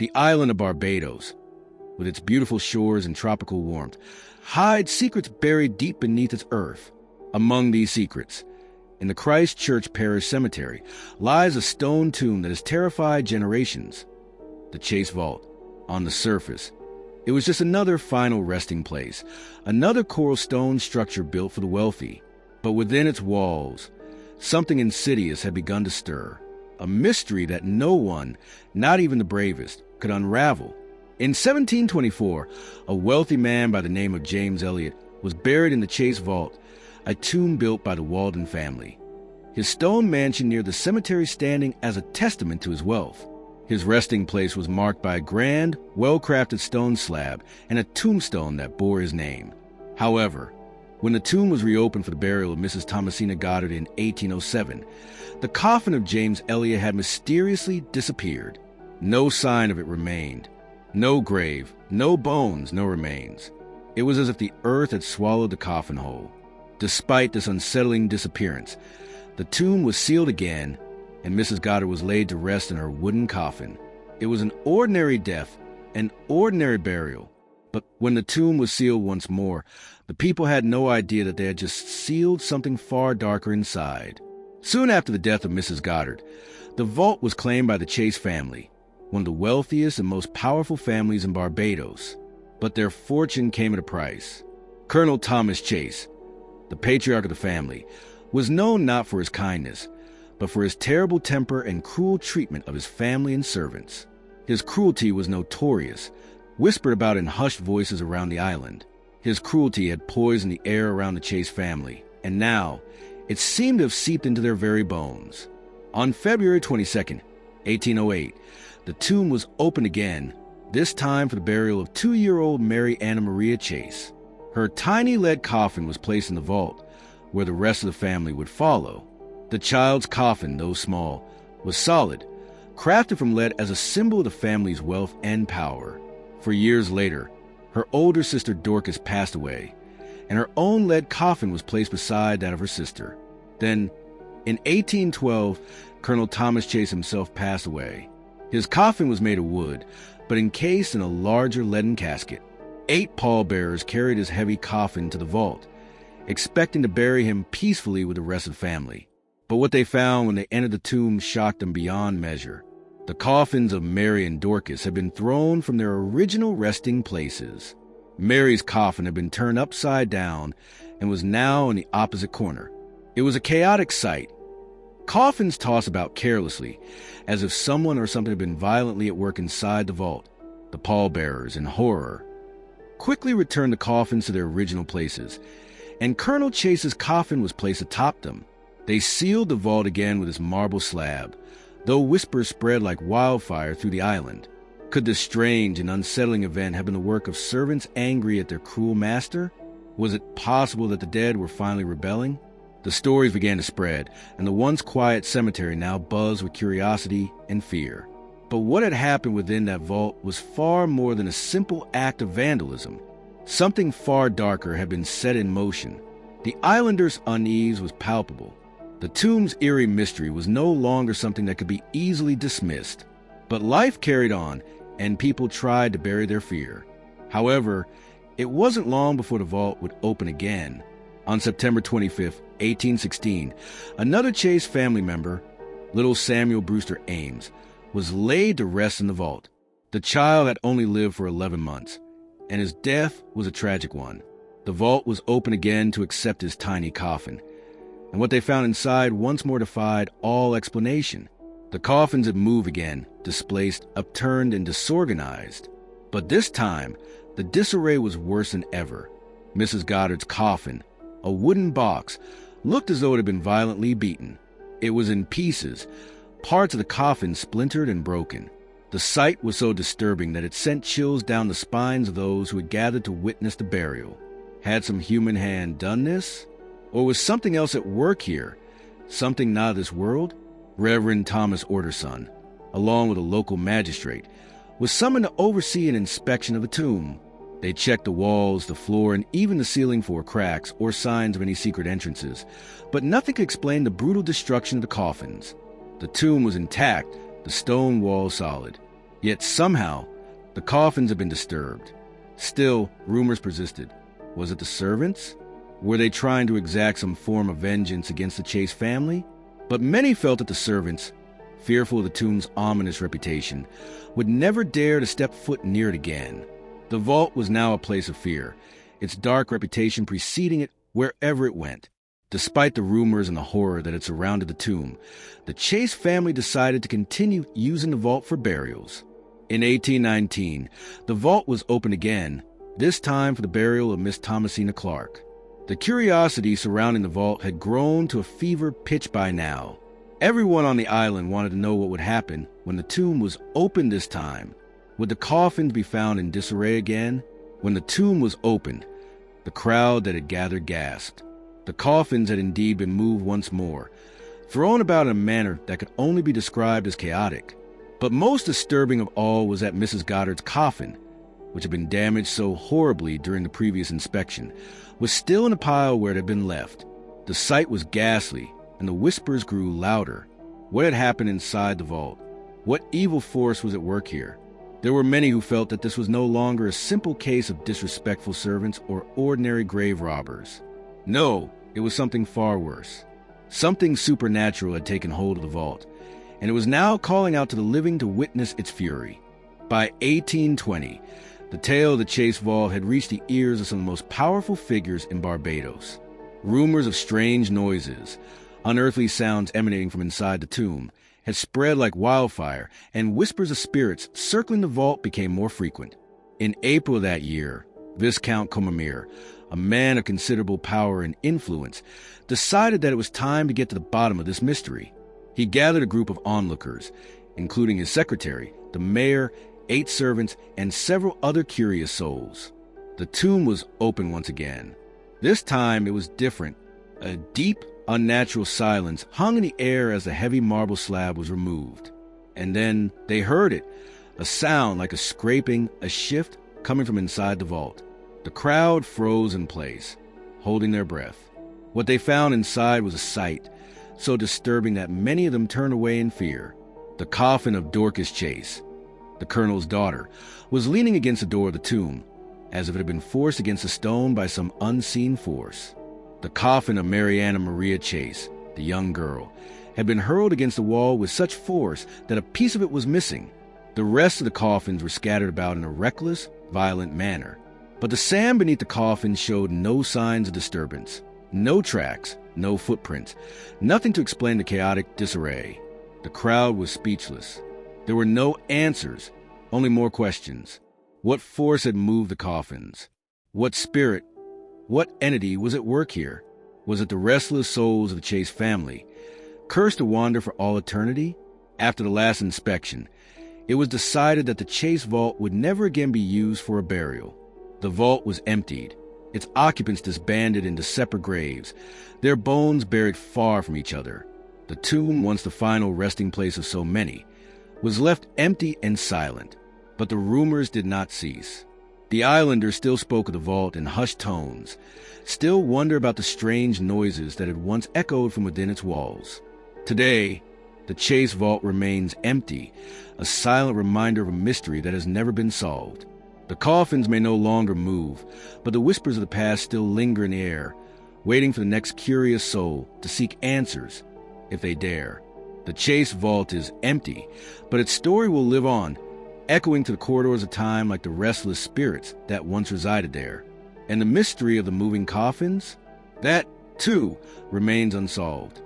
The island of Barbados, with its beautiful shores and tropical warmth, hides secrets buried deep beneath its earth. Among these secrets, in the Christ Church Parish cemetery, lies a stone tomb that has terrified generations. The Chase Vault. On the surface, it was just another final resting place, another coral stone structure built for the wealthy. But within its walls, something insidious had begun to stir, a mystery that no one, not even the bravest, could unravel. In 1724, a wealthy man by the name of James Elliot was buried in the Chase Vault, a tomb built by the Walden family. His stone mansion near the cemetery standing as a testament to his wealth. His resting place was marked by a grand, well-crafted stone slab and a tombstone that bore his name. However, when the tomb was reopened for the burial of Mrs. Thomasina Goddard in 1807, the coffin of James Elliot had mysteriously disappeared. No sign of it remained. No grave, no bones, no remains. It was as if the earth had swallowed the coffin whole. Despite this unsettling disappearance, the tomb was sealed again, and Mrs. Goddard was laid to rest in her wooden coffin. It was an ordinary death, an ordinary burial. But when the tomb was sealed once more, the people had no idea that they had just sealed something far darker inside. Soon after the death of Mrs. Goddard, the vault was claimed by the Chase family, one of the wealthiest and most powerful families in Barbados. But their fortune came at a price. Colonel Thomas Chase, the patriarch of the family, was known not for his kindness, but for his terrible temper and cruel treatment of his family and servants. His cruelty was notorious, whispered about in hushed voices around the island. His cruelty had poisoned the air around the Chase family, and now it seemed to have seeped into their very bones. On February 22nd, 1808, the tomb was opened again, this time for the burial of 2-year-old Mary Anna Maria Chase. Her tiny lead coffin was placed in the vault, where the rest of the family would follow. The child's coffin, though small, was solid, crafted from lead as a symbol of the family's wealth and power. For years later, her older sister Dorcas passed away, and her own lead coffin was placed beside that of her sister. Then, in 1812, Colonel Thomas Chase himself passed away. His coffin was made of wood, but encased in a larger leaden casket. 8 pallbearers carried his heavy coffin to the vault, expecting to bury him peacefully with the rest of the family. But what they found when they entered the tomb shocked them beyond measure. The coffins of Mary and Dorcas had been thrown from their original resting places. Mary's coffin had been turned upside down and was now in the opposite corner. It was a chaotic sight. Coffins tossed about carelessly, as if someone or something had been violently at work inside the vault. The pallbearers, in horror, quickly returned the coffins to their original places, and Colonel Chase's coffin was placed atop them. They sealed the vault again with its marble slab, though whispers spread like wildfire through the island. Could this strange and unsettling event have been the work of servants angry at their cruel master? Was it possible that the dead were finally rebelling? The stories began to spread, and the once quiet cemetery now buzzed with curiosity and fear. But what had happened within that vault was far more than a simple act of vandalism. Something far darker had been set in motion. The islanders' unease was palpable. The tomb's eerie mystery was no longer something that could be easily dismissed. But life carried on, and people tried to bury their fear. However, it wasn't long before the vault would open again. On September 25, 1816, another Chase family member, little Samuel Brewster Ames, was laid to rest in the vault. The child had only lived for 11 months, and his death was a tragic one. The vault was open again to accept his tiny coffin, and what they found inside once more defied all explanation. The coffins had moved again, displaced, upturned, and disorganized. But this time, the disarray was worse than ever. Mrs. Goddard's coffin, a wooden box, looked as though it had been violently beaten. It was in pieces, parts of the coffin splintered and broken. The sight was so disturbing that it sent chills down the spines of those who had gathered to witness the burial. Had some human hand done this? Or was something else at work here? Something not of this world? Reverend Thomas Orderson, along with a local magistrate, was summoned to oversee an inspection of the tomb. They checked the walls, the floor, and even the ceiling for cracks or signs of any secret entrances, but nothing could explain the brutal destruction of the coffins. The tomb was intact, the stone walls solid. Yet somehow, the coffins had been disturbed. Still, rumors persisted. Was it the servants? Were they trying to exact some form of vengeance against the Chase family? But many felt that the servants, fearful of the tomb's ominous reputation, would never dare to step foot near it again. The vault was now a place of fear, its dark reputation preceding it wherever it went. Despite the rumors and the horror that had surrounded the tomb, the Chase family decided to continue using the vault for burials. In 1819, the vault was opened again, this time for the burial of Miss Thomasina Clark. The curiosity surrounding the vault had grown to a fever pitch by now. Everyone on the island wanted to know what would happen when the tomb was opened this time. Would the coffins be found in disarray again? When the tomb was opened, the crowd that had gathered gasped. The coffins had indeed been moved once more, thrown about in a manner that could only be described as chaotic. But most disturbing of all was that Mrs. Goddard's coffin, which had been damaged so horribly during the previous inspection, was still in a pile where it had been left. The sight was ghastly, and the whispers grew louder. What had happened inside the vault? What evil force was at work here? There were many who felt that this was no longer a simple case of disrespectful servants or ordinary grave robbers. No, it was something far worse. Something supernatural had taken hold of the vault, and it was now calling out to the living to witness its fury. By 1820, the tale of the Chase Vault had reached the ears of some of the most powerful figures in Barbados. Rumors of strange noises, unearthly sounds emanating from inside the tomb, had spread like wildfire, and whispers of spirits circling the vault became more frequent. In April of that year, Viscount Comamere, a man of considerable power and influence, decided that it was time to get to the bottom of this mystery. He gathered a group of onlookers, including his secretary, the mayor, 8 servants, and several other curious souls. The tomb was open once again. This time it was different. A deep, unnatural silence hung in the air as the heavy marble slab was removed. And then they heard it, a sound like a scraping, a shift coming from inside the vault. The crowd froze in place, holding their breath. What they found inside was a sight so disturbing that many of them turned away in fear. The coffin of Dorcas Chase, the colonel's daughter, was leaning against the door of the tomb, as if it had been forced against a stone by some unseen force. The coffin of Mariana Maria Chase, the young girl, had been hurled against the wall with such force that a piece of it was missing. The rest of the coffins were scattered about in a reckless, violent manner. But the sand beneath the coffin showed no signs of disturbance. No tracks, no footprints, nothing to explain the chaotic disarray. The crowd was speechless. There were no answers, only more questions. What force had moved the coffins? What spirit, what entity was at work here? Was it the restless souls of the Chase family, cursed to wander for all eternity? After the last inspection, it was decided that the Chase vault would never again be used for a burial. The vault was emptied, its occupants disbanded into separate graves, their bones buried far from each other. The tomb, once the final resting place of so many, was left empty and silent. But the rumors did not cease. The islanders still spoke of the vault in hushed tones, still wonder about the strange noises that had once echoed from within its walls. Today, the Chase vault remains empty, a silent reminder of a mystery that has never been solved. The coffins may no longer move, but the whispers of the past still linger in the air, waiting for the next curious soul to seek answers, if they dare. The Chase vault is empty, but its story will live on, echoing to the corridors of time like the restless spirits that once resided there. And the mystery of the moving coffins? That, too, remains unsolved.